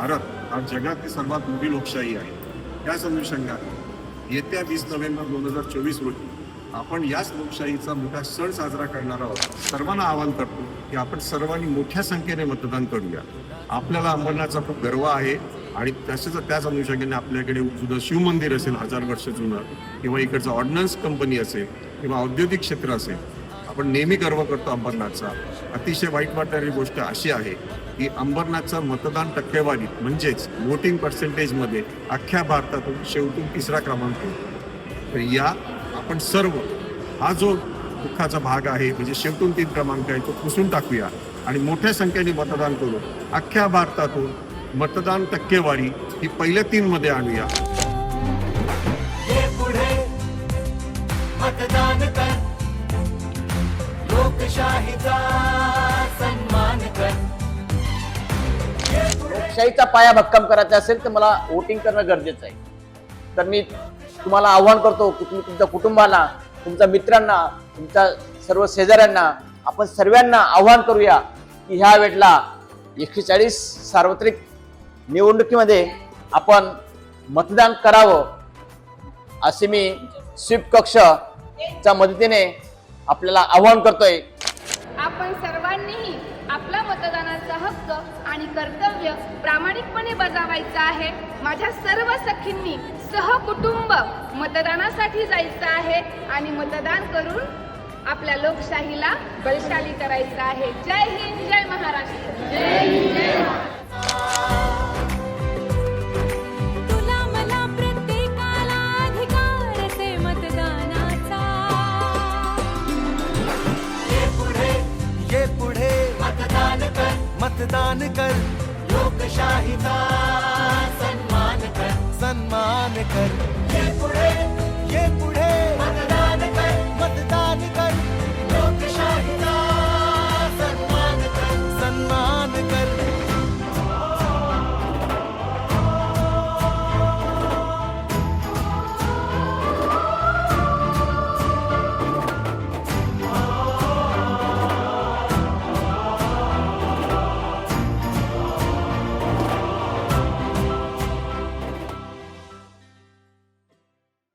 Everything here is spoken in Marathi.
भारत हा जगातली सर्वात मोठी लोकशाही आहे. त्याच अनुषंगाने येत्या 20 नोव्हेंबर 2024 रोजी आपण याच लोकशाहीचा मोठा सण साजरा करणार आहोत. सर्वांना आवाहन करतो की आपण सर्वांनी मोठ्या संख्येने मतदान करूया. आपल्याला अंबरनाथचा खूप गर्व आहे आणि त्याच अनुषंगाने आपल्याकडे जुनं शिवमंदिर असेल 1000 वर्ष जुनं, किंवा इकडचं ऑर्डनन्स कंपनी असेल किंवा औद्योगिक क्षेत्र असेल, आपण नेहमी गर्व करतो अंबरनाथचा. अतिशय वाईट वाटणारी गोष्ट अशी आहे की अंबरनाथचा मतदान टक्केवारीत म्हणजेच वोटिंग पर्सेंटेजमध्ये अख्ख्या भारतातून शेवटून 3रा क्रमांक आहे. तर या आपण सर्व हा जो दुःखाचा भाग आहे म्हणजे शेवटून 3 क्रमांक आहे तो पुसून टाकूया आणि मोठ्या संख्येने मतदान करू. अख्ख्या भारतातून मतदान टक्केवारी ही पहिल्या 3 मध्ये आणूया. मतदान कर, लोकशाहीचा सन्मान कर. लोकशाहीचा पाया भक्कम करायचा असेल तर मला वोटिंग करणं गरजेचं आहे. तर मी तुम्हाला आव्हान करतो की तुम्ही तुमच्या कुटुंबाला, तुमच्या मित्रांना, तुमच्या सर्व शेजाऱ्यांना, आपण सर्वांना आव्हान करूया की ह्या वेळेला 140 सार्वत्रिक निवडणुकीमध्ये आपण मतदान करावं असे मी स्वीप कक्षच्या मदतीने आपल्याला आव्हान करतोय. आपण सर्वांनीही आपला मतदानाचा हक्क आणि कर्तव्य प्रामाणिकपणे बजावायचा आहे. माझ्या सर्व सखींनी सहकुटुंब मतदानासाठी जायचं आहे आणि मतदान करून आपल्या लोकशाहीला बलशाली करायचं आहे. जय हिंद, जय महाराष्ट्र. जय हिंद, जय तुला मला प्रत्येकाला अधिकार आहे मतदानाचा. ये पुढे मतदान कर, मतदान कर, लोकशाहीचा सन्मान कर, सन्मान कर.